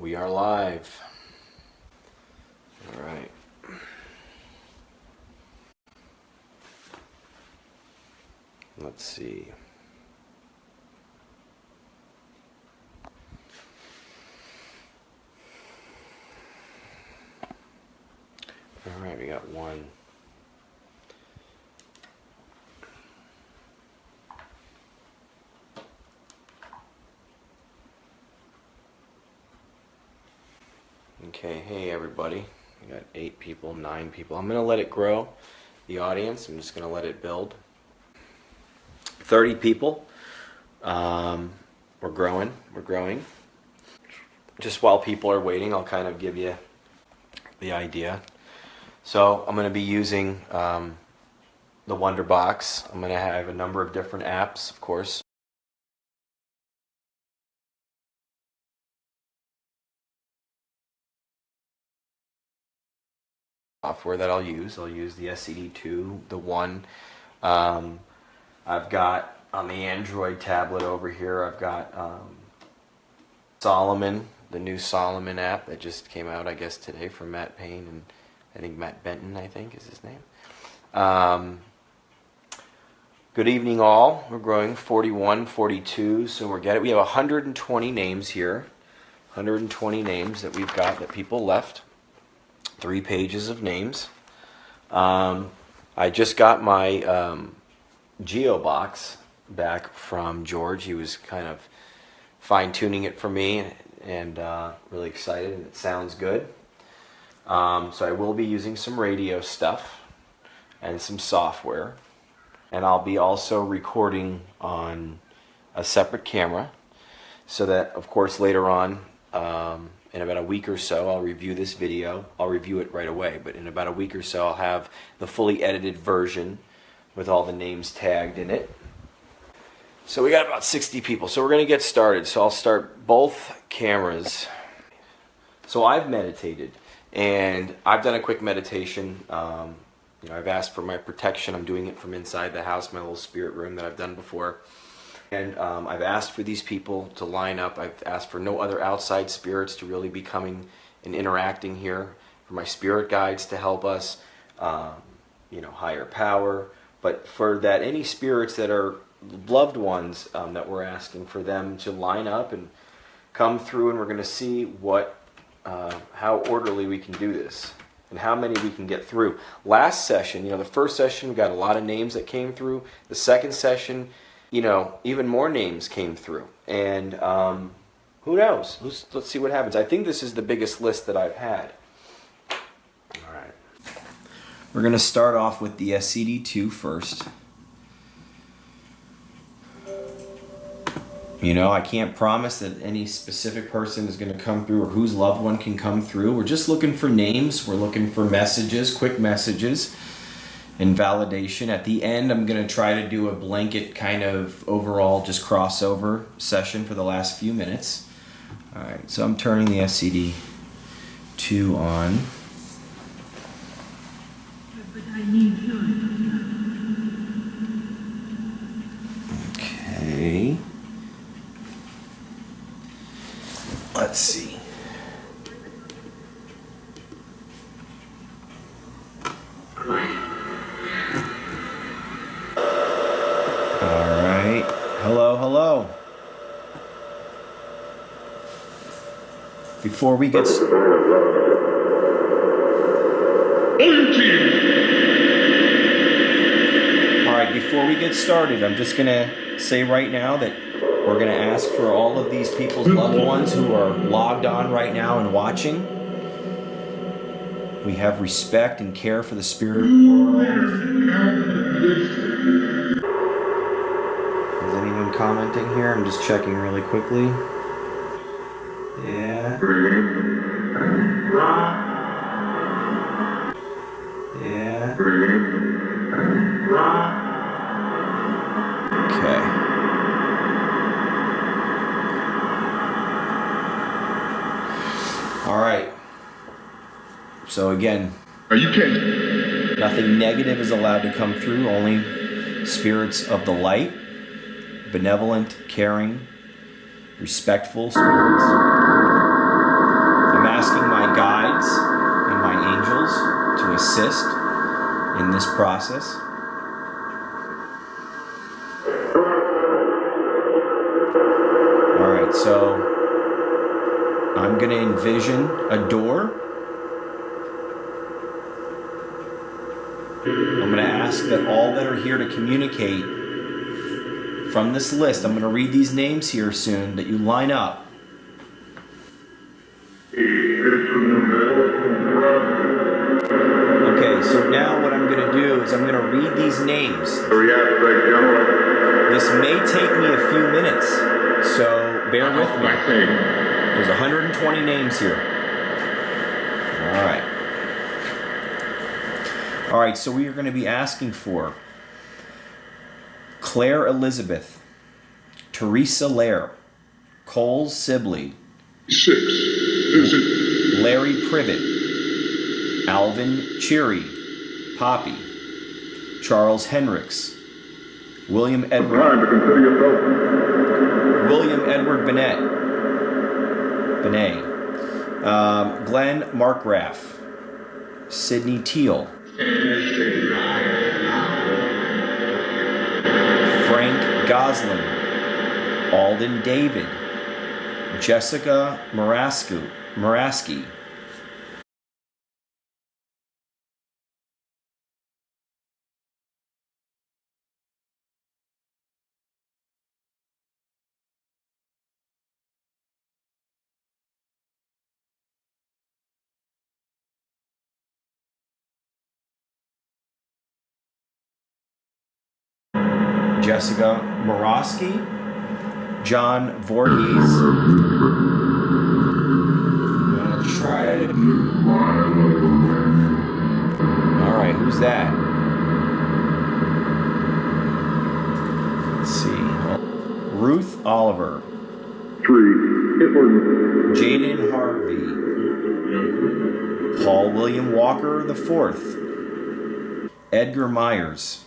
We are live. All right. Let's see. All right, we got one. Okay, hey everybody. We got 8 people, 9 people. I'm going to let it grow, the audience. I'm just going to let it build. 30 people. We're growing. Just while people are waiting, I'll kind of give you the idea. So I'm going to be using the Wonder Box. I'm going to have a number of different apps, of course. Software that I'll use the SCD2, the one. I've got on the Android tablet over here, I've got Solomon, the new Solomon app that just came out, I guess, today from Matt Payne and I think Matt Benton, I think is his name. Good evening all. We're growing 41, 42, so we're getting, we have 120 names here. 120 names that we've got that people left. 3 pages of names. I just got my Geobox back from George. He was kind of fine-tuning it for me and really excited, and it sounds good. So I will be using some radio stuff and some software, and I'll be also recording on a separate camera so that, of course, later on in about a week or so, I'll review this video. I'll review it right away, but in about a week or so, I'll have the fully edited version with all the names tagged in it. So we got about 60 people, so we're going to get started. So I'll start both cameras. So I've meditated, and I've done a quick meditation. I've asked for my protection. I'm doing it from inside the house, my little spirit room that I've done before. And I've asked for these people to line up. I've asked for no other outside spirits to really be coming and interacting here. For my spirit guides to help us, higher power. But for that, any spirits that are loved ones that we're asking for them to line up and come through, and we're going to see how orderly we can do this and how many we can get through. Last session, the first session, we got a lot of names that came through. The second session, even more names came through. And who knows? Let's see what happens. I think this is the biggest list that I've had. All right. We're going to start off with the SCD2 first. I can't promise that any specific person is going to come through or whose loved one can come through. We're just looking for names. We're looking for messages, quick messages. And validation. At the end, I'm going to try to do a blanket kind of overall just crossover session for the last few minutes. All right, so I'm turning the SCD2 on. But I need you. Okay. Let's see. Hello. Before we get started, I'm just going to say right now that we're going to ask for all of these people's loved ones who are logged on right now and watching. We have respect and care for the spirit world. Is anyone commenting here? I'm just checking really quickly. Yeah. Yeah. Okay. All right. So again, nothing negative is allowed to come through, only spirits of the light, benevolent, caring, respectful spirits. asking my guides and my angels to assist in this process. Alright, so I'm going to envision a door. I'm going to ask that all that are here to communicate from this list, I'm going to read these names here soon, that you line up. Okay, so now what I'm going to do is I'm going to read these names. This may take me a few minutes, so bear with me. There's 120 names here. Alright. Alright, so we are going to be asking for Claire Elizabeth, Teresa Lair, Cole Sibley, 6. Is it Larry Privet, Alvin Cheery, Poppy, Charles Hendricks, William Edward Benet, Glenn Markgraf, Sidney Teal, Frank Goslin, Alden David, Jessica Maraski, Jessica Moroski, John Voorhees. I'm gonna try it. Alright, who's that? Let's see. Ruth Oliver. 3. Jaden Harvey. Paul William Walker IV. Edgar Myers.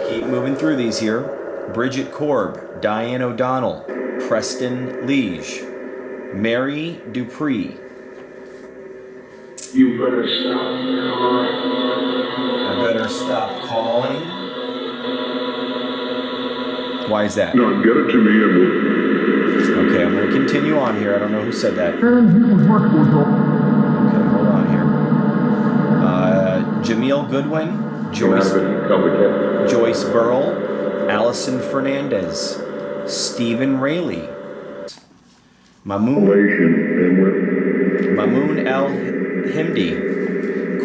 Keep moving through these here. Bridget Korb, Diane O'Donnell, Preston Liege, Mary Dupree. You better stop. I better stop calling. Why is that? No, get it to me and we'll... Okay, I'm going to continue on here. I don't know who said that. Okay, hold on here. Jamil Goodwin, Joyce Burrell, Allison Fernandez, Stephen Rayleigh, Mamoon El Himdi,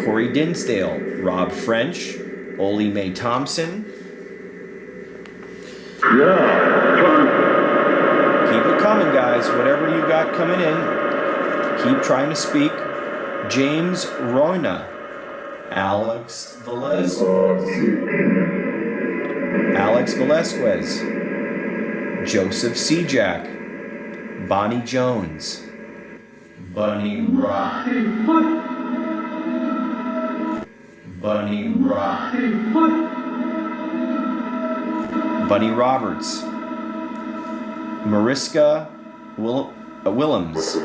Corey Dinsdale, Rob French, Olie Mae Thompson. Keep it coming, guys. Whatever you got coming in, keep trying to speak. James Royna, Alex Velasquez, Joseph Sejak, Bonnie Jones, Bunny Roberts, Mariska Willems.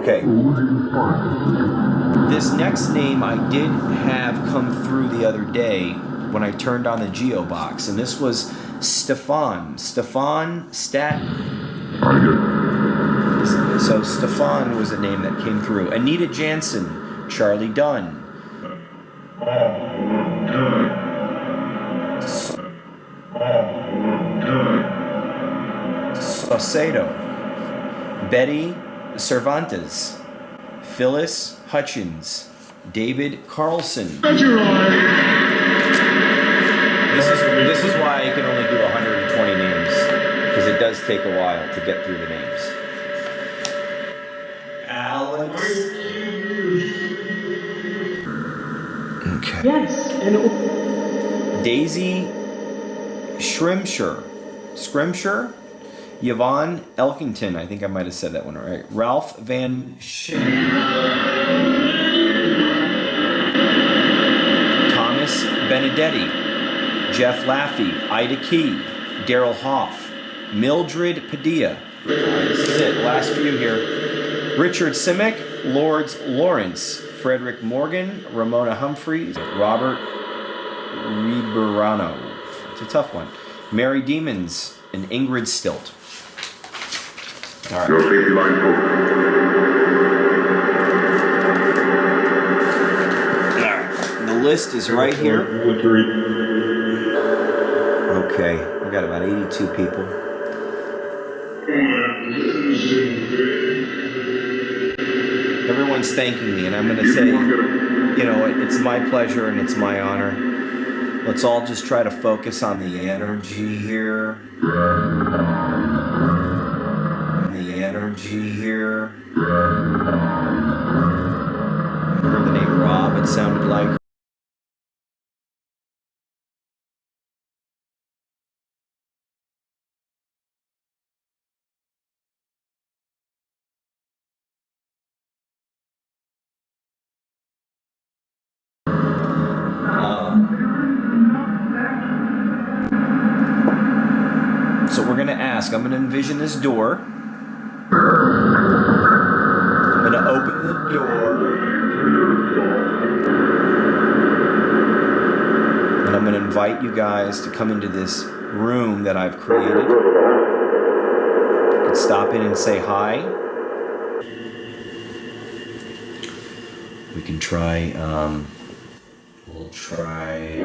Okay. This next name I did have come through the other day when I turned on the Geobox, and this was Stefan Staten. So Stefan was a name that came through. Anita Jansen, Charlie Dunn. Saucedo, Betty Cervantes, Phyllis Hutchins, David Carlson. This is why I can only do 120 names, because it does take a while to get through the names. Alex. Okay. Yes, and Daisy Scrimshire, Yvonne Elkington, I think I might have said that one right. Ralph Van Schick, Thomas Benedetti, Jeff Laffey, Ida Key, Daryl Hoff, Mildred Padilla. All right, this is it. Last few here. Richard Simic, Lords Lawrence, Frederick Morgan, Ramona Humphreys, Robert Riberano. It's a tough one. Mary Demons and Ingrid Stilt. All right. No safety line code. The list is right here. Okay, we got about 82 people. Everyone's thanking me, and I'm going to say, you know, it's my pleasure and it's my honor. Let's all just try to focus on the energy here. The energy here. I heard the name Rob, it sounded like. So we're going to ask, I'm going to envision this door. I'm going to open the door. And I'm going to invite you guys to come into this room that I've created. You can stop in and say hi. We can try, we'll try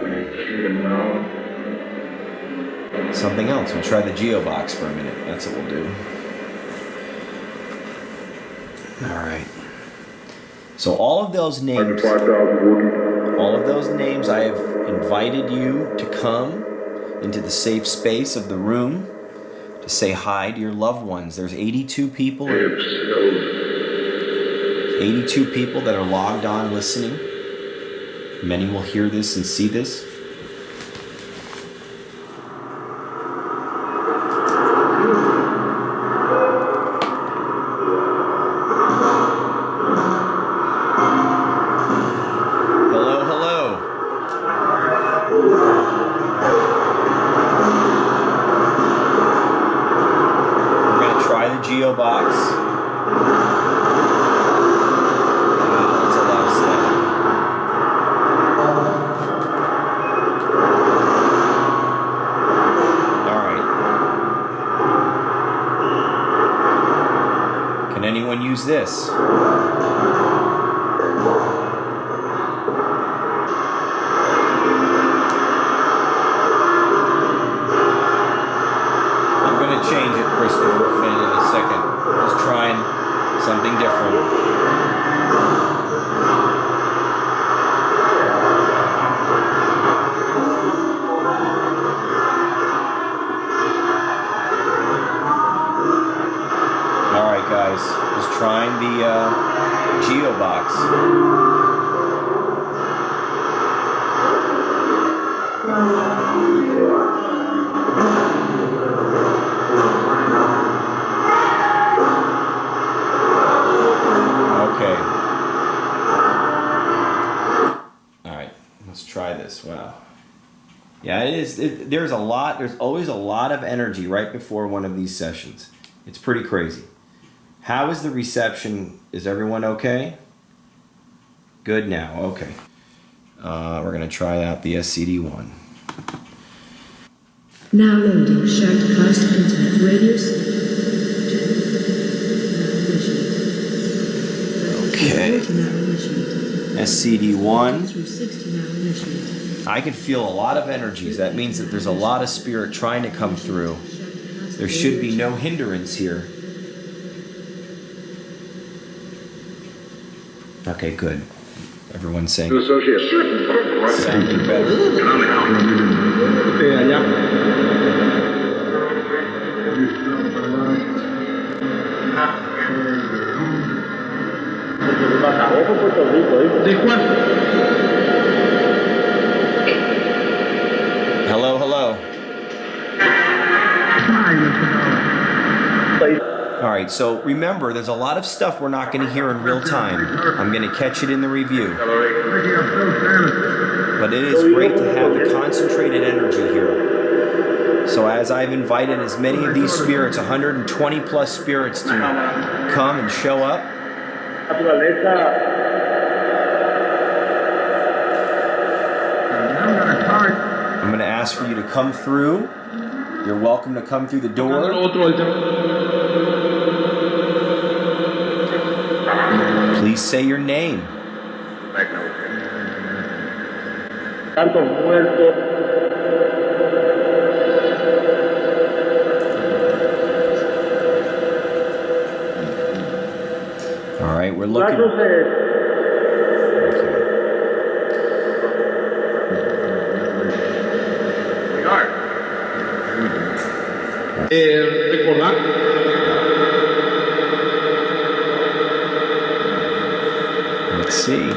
something else. We'll try the Geobox for a minute. That's what we'll do. All right. So all of those names, I have invited you to come into the safe space of the room to say hi to your loved ones. There's 82 people. 82 people that are logged on listening. Many will hear this and see this. Geobox. Wow, that's a lot of stuff. All right. Can anyone use this? Change it, Christopher Finn, in a second. Just trying something different. Alright guys, just trying the Geobox. Try this. Wow. Yeah, it is. There's always a lot of energy right before one of these sessions. It's pretty crazy. How is the reception? Is everyone okay? Good now. Okay. We're going to try out the SCD-1. Now loading shared cast internet radio signal. Okay. SCD-1. I can feel a lot of energies. That means that there's a lot of spirit trying to come through. There should be no hindrance here. Okay, good. Everyone's saying sounding better. Hello, hello. All right, right, so remember, there's a lot of stuff we're not going to hear in real time. I'm going to catch it in the review. But it is great to have the concentrated energy here. So as I've invited as many of these spirits, 120 plus spirits, to come and show up, I'm going to ask for you to come through. You're welcome to come through the door. Please say your name. All right, we're looking. Recordar. Let's see.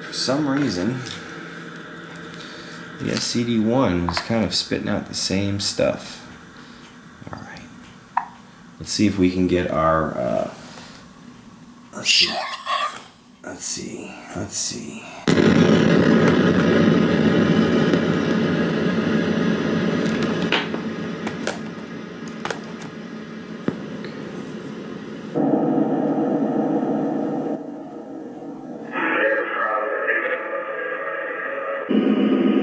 For some reason, the SCD-1 was kind of spitting out the same stuff. All right. Let's see if we can get our. Let's see.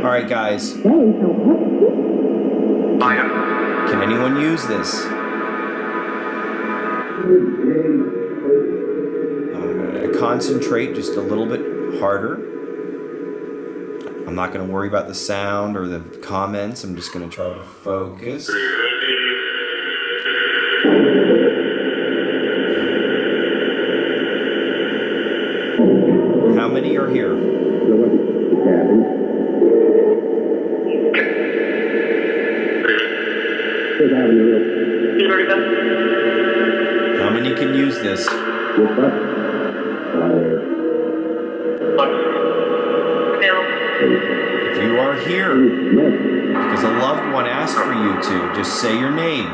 All right, guys. Can anyone use this? I'm going to concentrate just a little bit harder. I'm not going to worry about the sound or the comments. I'm just going to try to focus. How many are here? How many can use this? If you are here because a loved one asked for you to, just say your name.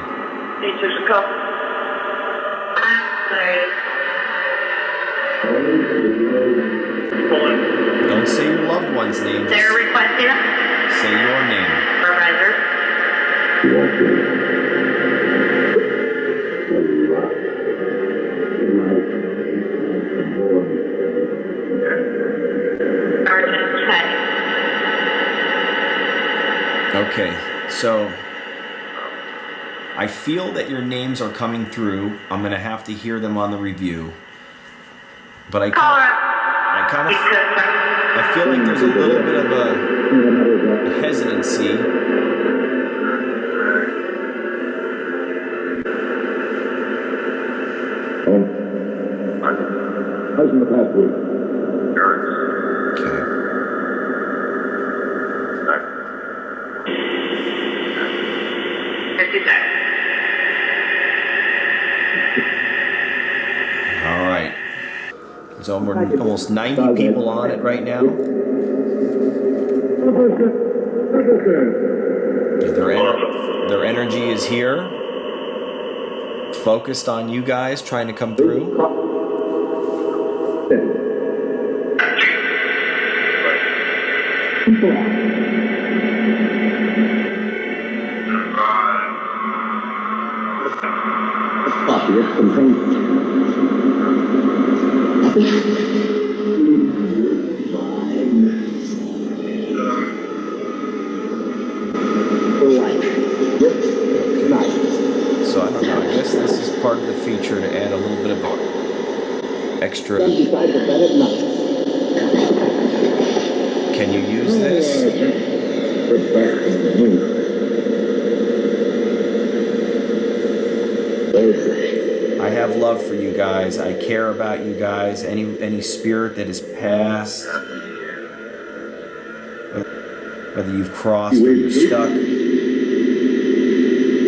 Don't say your loved one's name. They're requesting it. Say your name. Supervisor. Sergeant Ted. Okay, so I feel that your names are coming through. I'm going to have to hear them on the review. But I feel like there's a little bit of a hesitancy. How's in the past week? Okay. All right. There's almost 90 people on it right now. Their energy is here, focused on you guys, trying to come through. So I don't know, I guess this is part of the feature to add a little bit of extra. Can you use this? I have love for you guys. I care about you guys. Any spirit that is past, whether you've crossed or you're stuck,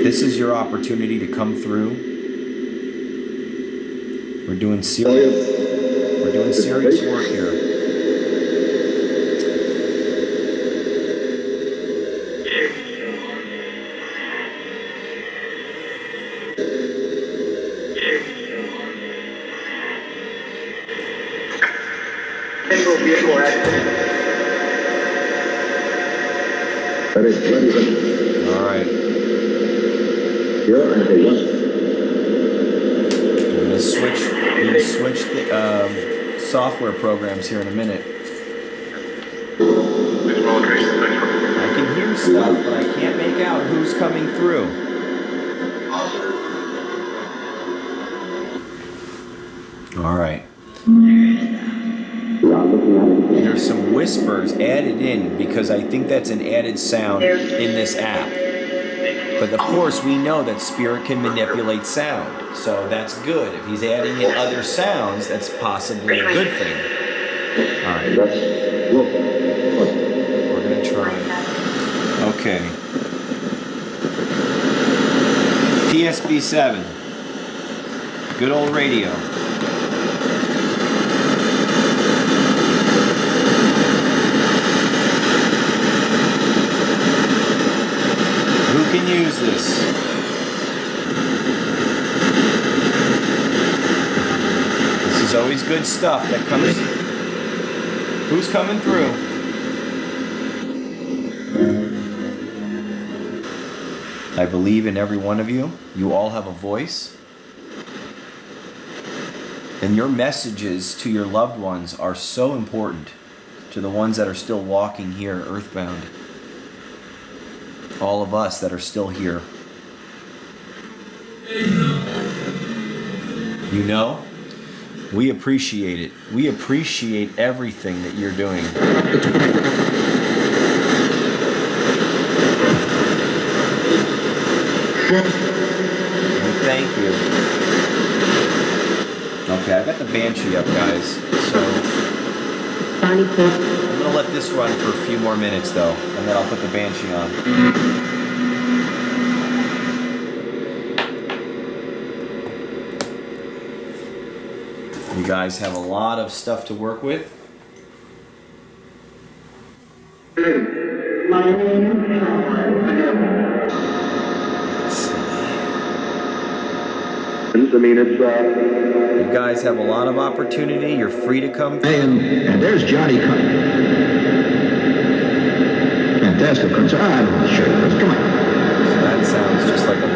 this is your opportunity to come through. We're doing serious work here. Single vehicle accident. All right. Here and say one. I'm gonna switch the software programs here in a minute. I can hear stuff, but I can't make out who's coming through. All right. There's some whispers added in because I think that's an added sound in this app. But of course, we know that Spirit can manipulate sound, so that's good. If he's adding in other sounds, that's possibly a good thing. All right. We're going to try. Okay. PSB7. Good old radio. Who can use this? This is always good stuff that comes. Who's coming through? I believe in every one of you. You all have a voice. And your messages to your loved ones are so important, to the ones that are still walking here earthbound. All of us that are still here. You know, we appreciate it. We appreciate everything that you're doing. And thank you. Okay, I've got the Banshee up, guys. So I'm gonna let this run for a few more minutes though, and then I'll put the Banshee on. You guys have a lot of stuff to work with. You guys have a lot of opportunity. You're free to come. And there's Johnny coming. Fantastic concert. I'm sure it was. Come on. So that sounds just like a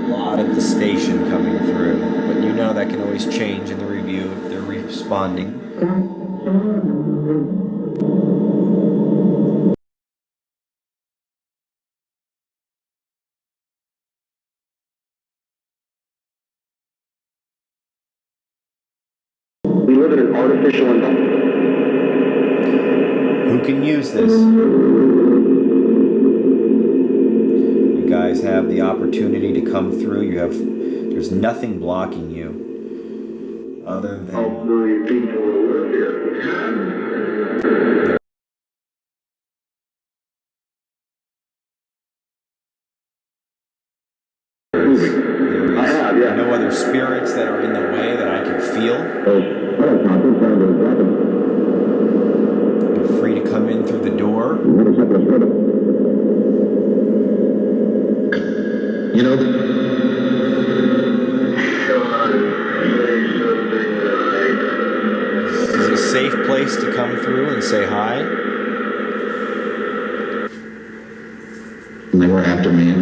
lot of the station coming through. But you know that can always change in the review if they're responding. We live in an artificial environment. Who can use this? You guys have the opportunity to come through. There's nothing blocking you other than people live here. there is no other spirits that are in the way that I can feel. You're free to come in through the door. You know, This is a safe place to come through and say hi. they were after me.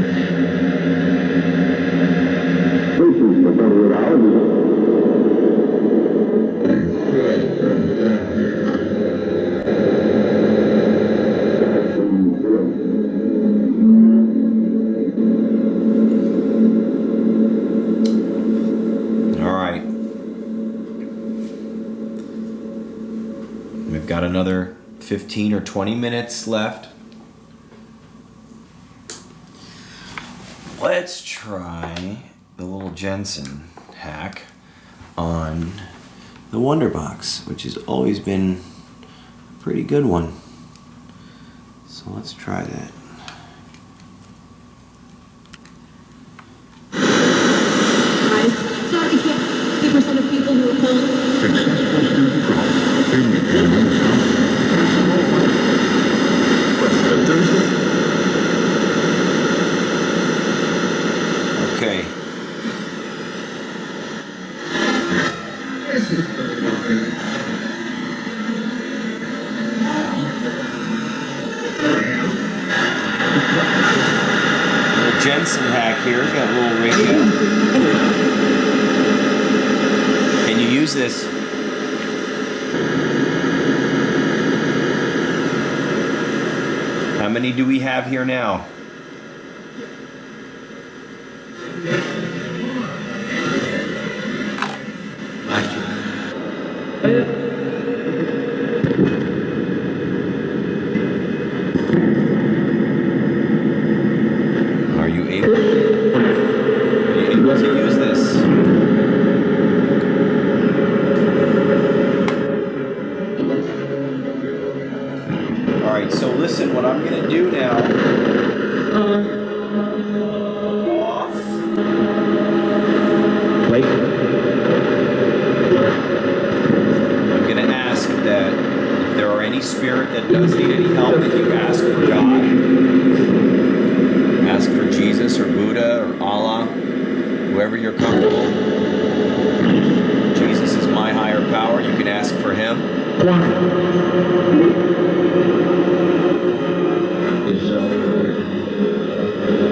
We've got another 15 or 20 minutes left. Let's try the little Jensen hack on the Wonderbox, which has always been a pretty good one. So let's try that. Guys, sorry, 50% of people who are Okay. here. Got a little radio. Can you use this? How many do we have here now? Are you able to use this? All right, so listen, what I'm going to do now. Off. Wait. I'm going to ask that if there are any spirit that does need any help, that you ask for God. Ask for Jesus or Buddha or Allah, whoever you're comfortable. Jesus is my higher power. You can ask for him.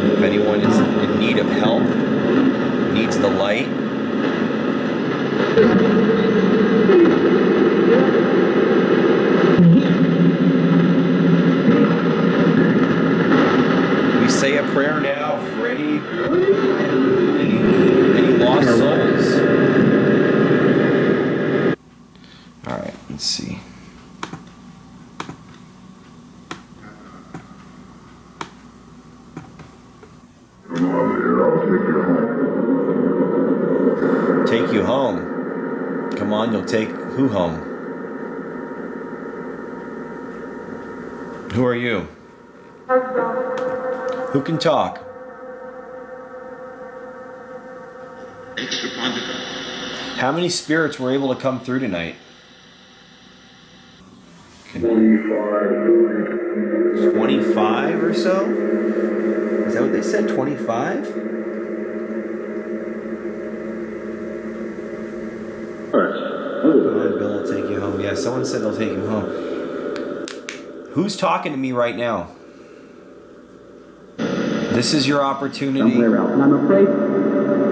If anyone is in need of help, needs the light, we say a prayer now for any lost souls. All right, let's see. Come on, dear, I'll take you home. Take you home. Come on, you'll take who home? Who are you? Who can talk? How many spirits were able to come through tonight? 25 or so? Is that what they said? 25? Come on, Bill will take you home. Yeah, someone said they'll take you home. Who's talking to me right now? This is your opportunity. I'm afraid.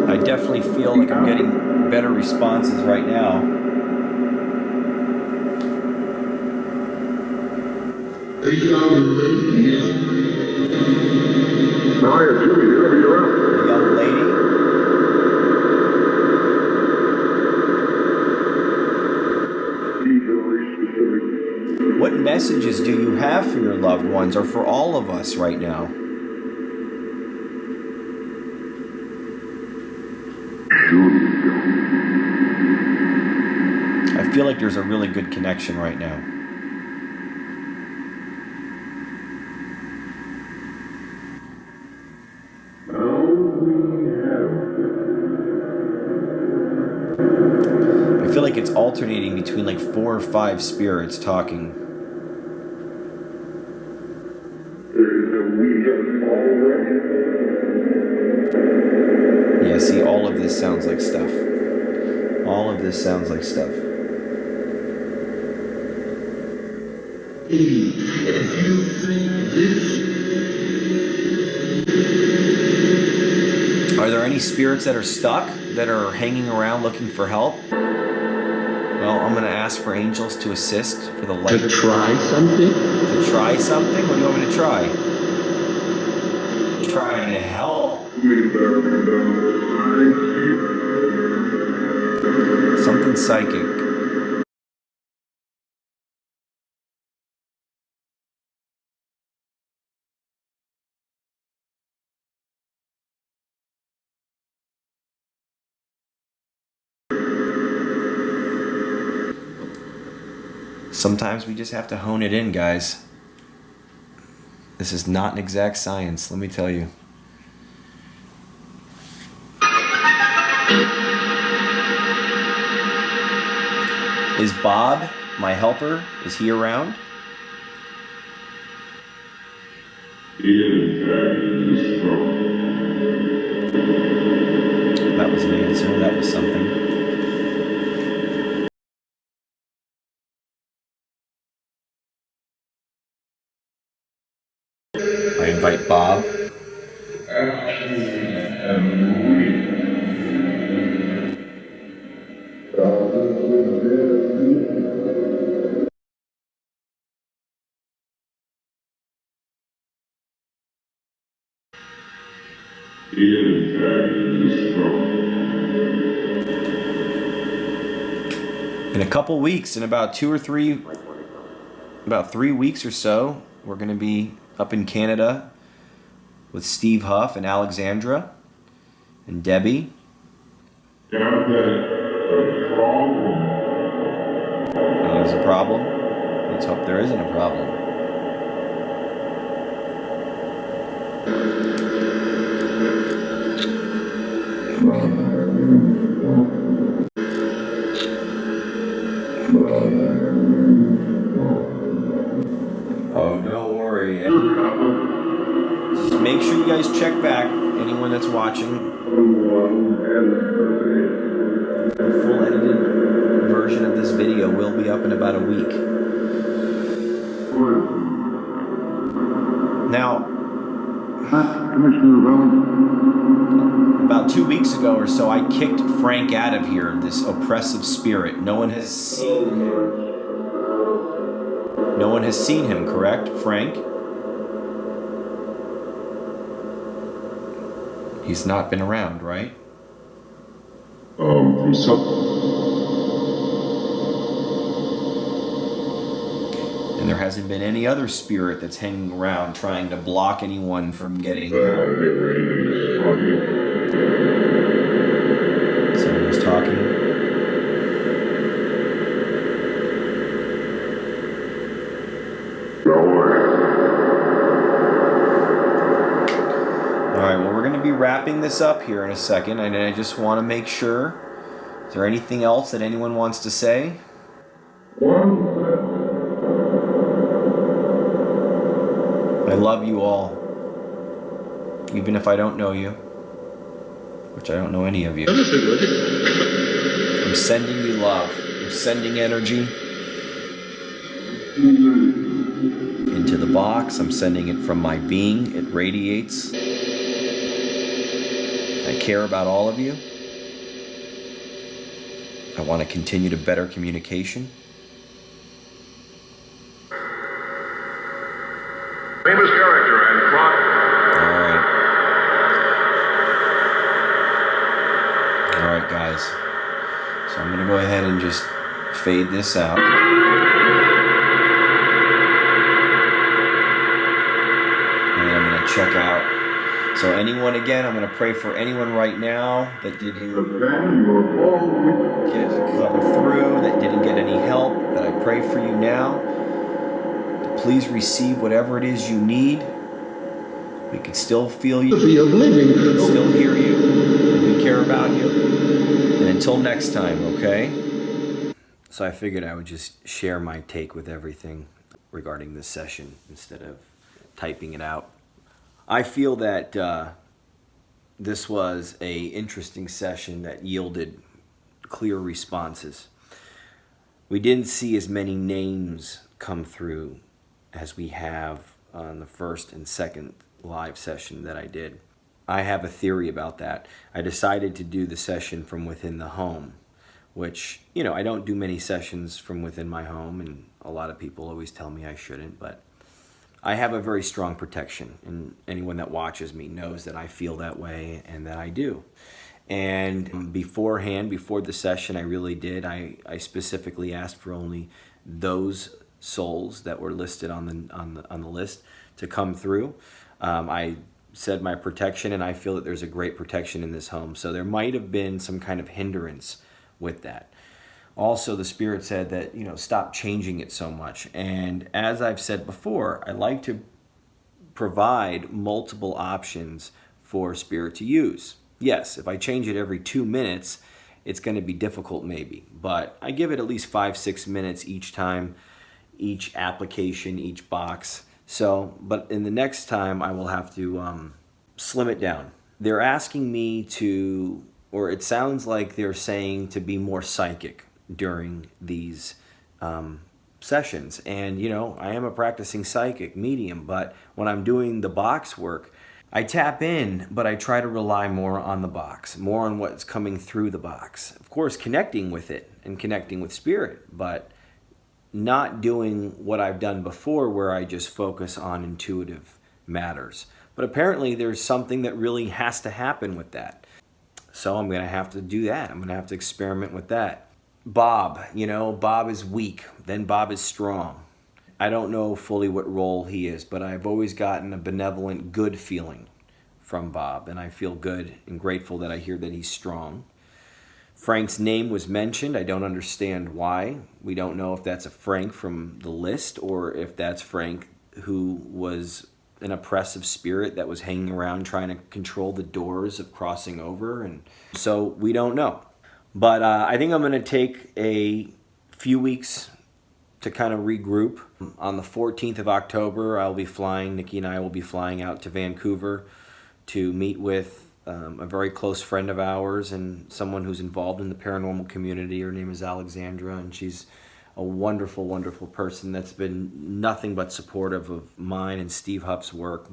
I definitely feel like I'm getting better responses right now. Hiya, Jimmy, you're out. The young lady. What messages do you have for your loved ones or for all of us right now? I feel like there's a really good connection right now. I feel like it's alternating between like 4 or 5 spirits talking. Yeah, see, all of this sounds like stuff. All of this sounds like stuff. Are there any spirits that are stuck, that are hanging around looking for help? Well, I'm going to ask for angels to assist for the light. To try something? To try something? What do you want me to try? Trying to help. Something psychic. Sometimes we just have to hone it in, guys. This is not an exact science, let me tell you. Is Bob, my helper, is he around? That was an answer, that was something. I invite Bob. In a couple weeks, in about 3 weeks or so, we're going to be up in Canada with Steve Huff and Alexandra and Debbie. There's a problem. Let's hope there isn't a problem. Oh, don't worry. Just make sure you guys check back. Anyone that's watching, the full edited version of this video will be up in about a week. Now, about 2 weeks ago or so, I kicked Frank out of here, this oppressive spirit. No one has seen him. No one has seen him, correct, Frank? He's not been around, right? And there hasn't been any other spirit that's hanging around trying to block anyone from getting. Someone was talking. Alright, well, we're going to be wrapping this up here in a second, and I just want to make sure. Is there anything else that anyone wants to say? I love you all, even if I don't know you, which I don't know any of you. I'm sending you love. I'm sending energy into the box. I'm sending it from my being. It radiates. I care about all of you. I want to continue to better communication. Famous character and clock. All right, guys. So I'm going to go ahead and just fade this out. And then I'm going to check out. So anyone, again, I'm going to pray for anyone right now that didn't get come through, that didn't get any help, that I pray for you now. Please receive whatever it is you need. We can still feel you. We can still hear you. And we care about you. And until next time, okay? So I figured I would just share my take with everything regarding this session instead of typing it out. I feel that this was an interesting session that yielded clear responses. We didn't see as many names come through as we have on the first and second live session that I did. I have a theory about that. I decided to do the session from within the home, which, you know, I don't do many sessions from within my home, and a lot of people always tell me I shouldn't, but I have a very strong protection, and anyone that watches me knows that I feel that way and that I do. And beforehand, before the session, I really did. I specifically asked for only those souls that were listed on the list to come through. I said my protection, and I feel that there's a great protection in this home. So there might have been some kind of hindrance with that. Also, the Spirit said that, you know, stop changing it so much. And as I've said before, I like to provide multiple options for Spirit to use. Yes, if I change it every 2 minutes, it's going to be difficult maybe. But I give it at least 5-6 minutes each time, each application, each box. So, but in the next time, I will have to slim it down. They're asking me to, or it sounds like they're saying to be more psychic during these sessions. And, you know, I am a practicing psychic medium, but when I'm doing the box work, I tap in, but I try to rely more on the box, more on what's coming through the box. Of course, connecting with it and connecting with spirit, but not doing what I've done before where I just focus on intuitive matters. But apparently there's something that really has to happen with that. So I'm going to have to do that. I'm going to have to experiment with that. Bob, Bob is weak, then Bob is strong. I don't know fully what role he is, but I've always gotten a benevolent, good feeling from Bob, and I feel good and grateful that I hear that he's strong. Frank's name was mentioned. I don't understand why. We don't know if that's a Frank from the list or if that's Frank who was an oppressive spirit that was hanging around trying to control the doors of crossing over, and so we don't know. But I think I'm going to take a few weeks to kind of regroup. On the 14th of October, Nikki and I will be flying out to Vancouver to meet with a very close friend of ours and someone who's involved in the paranormal community. Her name is Alexandra, and she's a wonderful, wonderful person that's been nothing but supportive of mine and Steve Huff's work,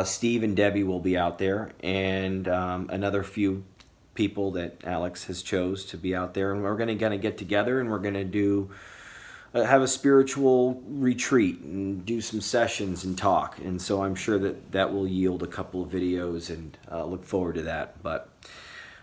Steve and Debbie will be out there, and another few people that Alex has chose to be out there, and we're going to get together and we're going to have a spiritual retreat and do some sessions and talk. And so I'm sure that will yield a couple of videos, and look forward to that. But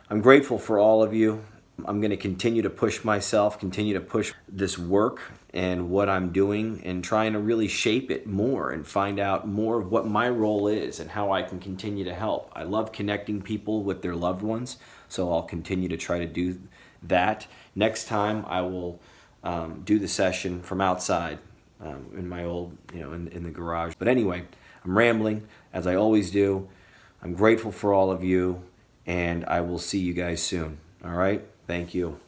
I'm grateful for all of you. I'm going to continue to push myself, continue to push this work and what I'm doing, and trying to really shape it more and find out more of what my role is and how I can continue to help. I love connecting people with their loved ones, so I'll continue to try to do that. Next time I will do the session from outside in my old, in the garage. But anyway, I'm rambling, as I always do. I'm grateful for all of you, and I will see you guys soon. All right? Thank you.